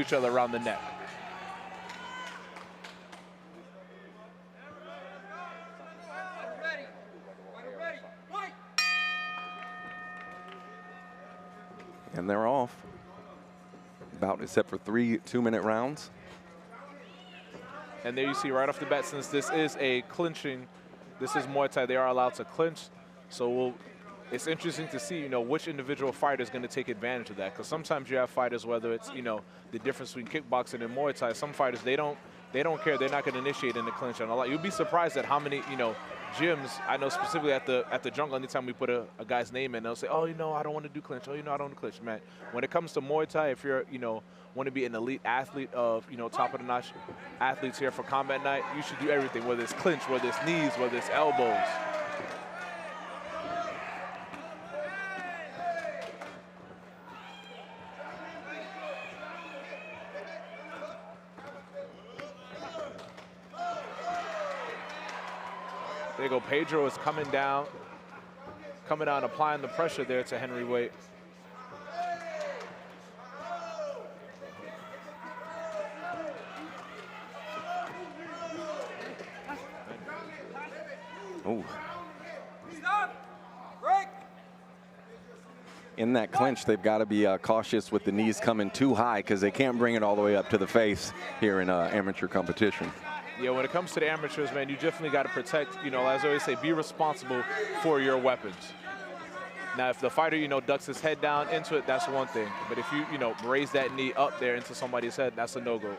each other around the neck. And they're off. Bout is set for 3 2-minute rounds. And there you see right off the bat, since this is a clinching, this is Muay Thai, they are allowed to clinch. So it's interesting to see, which individual fighter is going to take advantage of that. Because sometimes you have fighters, whether it's, the difference between kickboxing and Muay Thai, some fighters, they don't care. They're not going to initiate in the clinch. And a lot, you'll be surprised at how many, gyms, I know specifically at the jungle, anytime we put a guy's name in, they'll say, oh, I don't want to do clinch. Oh, I don't want to clinch. Man, when it comes to Muay Thai, if you're, want to be an elite athlete of, top of the notch athletes here for Combat Night, you should do everything, whether it's clinch, whether it's knees, whether it's elbows. There you go, Pedro is coming down, applying the pressure there to Henry Waite. Oh. In that clinch, they've got to be cautious with the knees coming too high because they can't bring it all the way up to the face here in amateur competition. Yeah, when it comes to the amateurs, man, you definitely got to protect, as I always say, be responsible for your weapons. Now, if the fighter, ducks his head down into it, that's one thing. But if you, raise that knee up there into somebody's head, that's a no-go.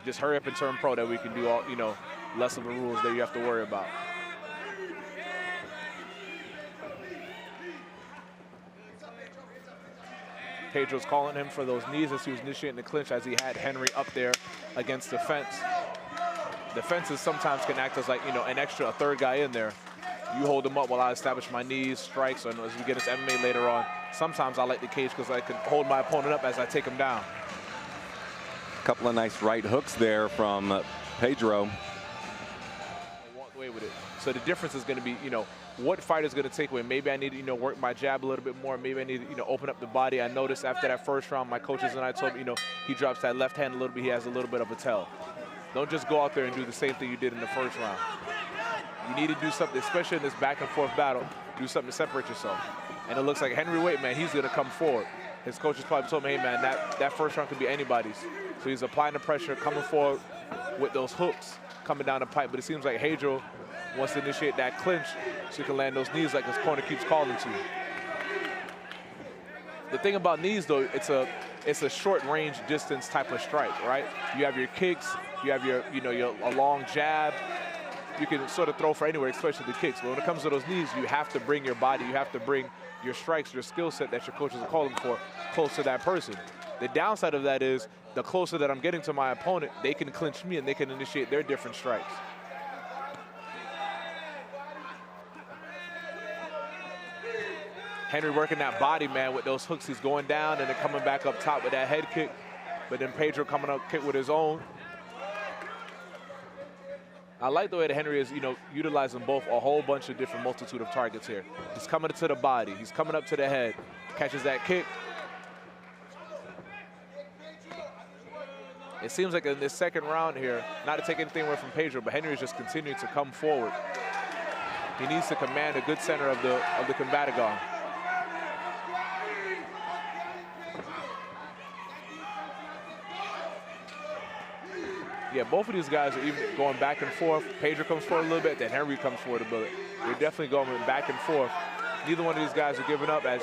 Just hurry up and turn pro that we can do all, less of the rules that you have to worry about. Pedro's calling him for those knees as he was initiating the clinch, as he had Henry up there against the fence. The fences sometimes can act as like, a third guy in there. You hold him up while I establish my knees, strikes, and as we get into MMA later on, sometimes I like the cage because I can hold my opponent up as I take him down. A couple of nice right hooks there from Pedro. Walk away with it. So the difference is going to be, what fighter is going to take away. Maybe I need to, work my jab a little bit more. Maybe I need to, open up the body. I noticed after that first round, my coaches and I told him, he drops that left hand a little bit. He has a little bit of a tell. Don't just go out there and do the same thing you did in the first round. You need to do something, especially in this back and forth battle, do something to separate yourself. And it looks like Henry Waite, man, he's going to come forward. His coaches probably told him, hey, man, that first round could be anybody's. So he's applying the pressure, coming forward with those hooks coming down the pipe. But it seems like Pedro wants to initiate that clinch so he can land those knees like his corner keeps calling to. The thing about knees, though, it's a short range distance type of strike, right? You have your kicks, you have your, a long jab. You can sort of throw for anywhere, especially the kicks. But when it comes to those knees, you have to bring your body, you have to bring your strikes, your skill set that your coaches are calling for close to that person. The downside of that is the closer that I'm getting to my opponent, they can clinch me and they can initiate their different strikes. Henry working that body, man, with those hooks. He's going down and then coming back up top with that head kick. But then Pedro coming up kick with his own. I like the way that Henry is, utilizing both a whole bunch of different multitude of targets here. He's coming to the body. He's coming up to the head. Catches that kick. It seems like in this second round here, not to take anything away from Pedro, but Henry is just continuing to come forward. He needs to command a good center of the combatant arm. Yeah, both of these guys are even going back and forth. Pedro comes forward a little bit, then Henry comes forward a bit. They're definitely going back and forth. Neither one of these guys are giving up, as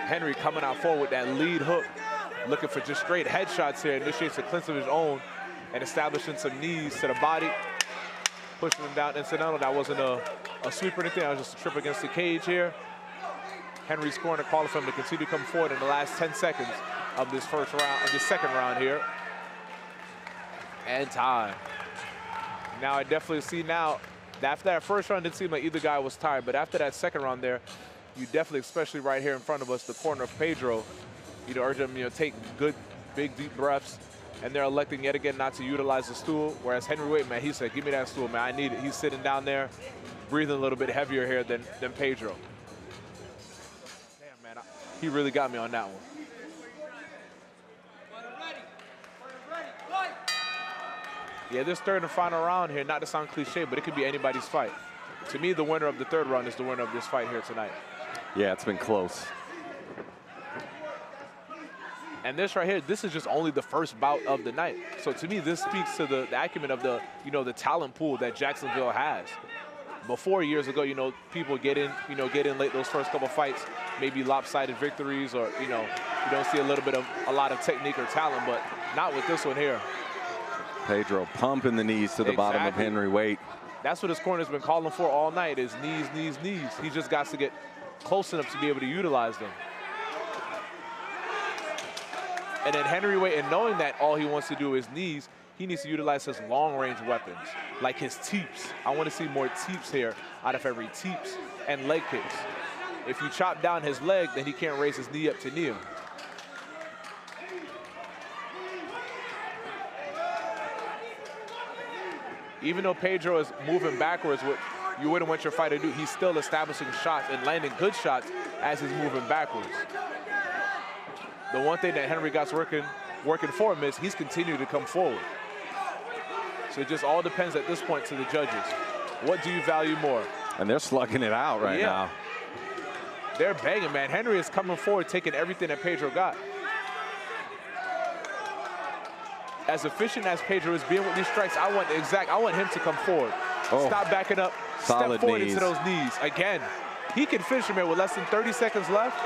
Henry coming out forward with that lead hook, looking for just straight headshots here, initiates a clinch of his own and establishing some knees to the body, pushing him down incidental. That wasn't a sweep or anything, that was just a trip against the cage here. Henry's corner calling for him to continue to come forward in the last 10 seconds of this first round, of this second round here. And time. Now I definitely see now, after that first round, it didn't seem like either guy was tired, but after that second round there, you definitely, especially right here in front of us, the corner of Pedro, urge him, take good, big, deep breaths, and they're electing yet again not to utilize the stool, whereas Henry Waite, man, he said, give me that stool, man, I need it. He's sitting down there, breathing a little bit heavier here than Pedro. Damn, man, he really got me on that one. Yeah, this third and final round here, not to sound cliche, but it could be anybody's fight. To me, the winner of the third round is the winner of this fight here tonight. Yeah, it's been close. And this right here, this is just only the first bout of the night. So to me, this speaks to the acumen of the, the talent pool that Jacksonville has. Before, years ago, people get in late those first couple fights, maybe lopsided victories, or, you don't see a lot of technique or talent, but not with this one here. Pedro pumping the knees to the bottom of Henry Waite. That's what his corner's been calling for all night, is knees, knees, knees. He just got to get close enough to be able to utilize them. And then Henry Waite, and knowing that all he wants to do is knees, he needs to utilize his long-range weapons, like his teeps. I want to see more teeps here out of Henry, teeps and leg kicks. If you chop down his leg, then he can't raise his knee up to kneel. Even though Pedro is moving backwards, what you wouldn't want your fighter to do, he's still establishing shots and landing good shots as he's moving backwards. The one thing that Henry got working for him is he's continued to come forward. So it just all depends at this point to the judges. What do you value more? And they're slugging it out right now. They're banging, man. Henry is coming forward, taking everything that Pedro got. As efficient as Pedro is being with these strikes, I want him to come forward. Oh, stop backing up, solid step forward knees into those knees. Again, he can finish him here with less than 30 seconds left.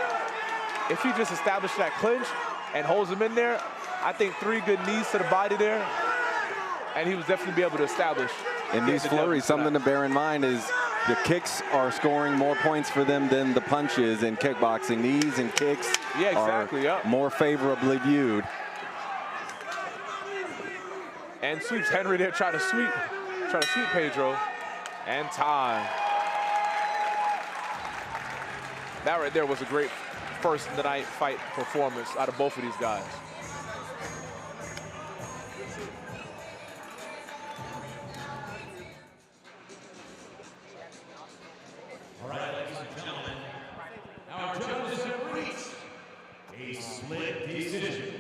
If he just established that clinch and holds him in there, I think 3 good knees to the body there, and he would definitely be able to establish. In these flurries, something to bear in mind is the kicks are scoring more points for them than the punches in kickboxing. Knees and kicks are more favorably viewed. And sweeps Henry there, trying to sweep Pedro, and time. That right there was a great first of the night fight performance out of both of these guys. All right, ladies and gentlemen, our judges have reached a split decision.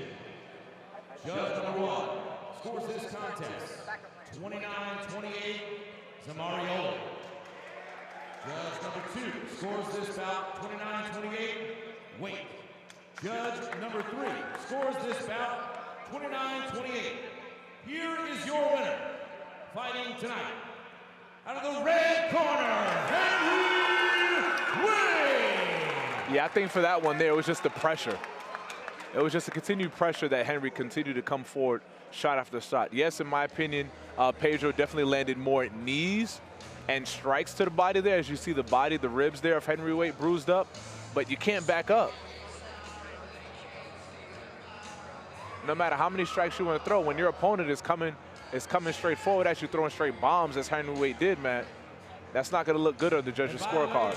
Judge number 1 scores this contest 29-28, Zamarioli. Judge number 2 scores this bout 29-28, Waite. Judge number 3 scores this bout 29-28. Here is your winner, fighting tonight, out of the red corner, Henry Waite. Yeah, I think for that one there, it was just the pressure. It was just a continued pressure that Henry continued to come forward shot after shot. Yes, in my opinion, Pedro definitely landed more knees and strikes to the body there. As you see the body, the ribs there of Henry Waite bruised up, but you can't back up. No matter how many strikes you want to throw, when your opponent is coming straight forward at you, throwing straight bombs as Henry Waite did, man, that's not going to look good on the judges' scorecard.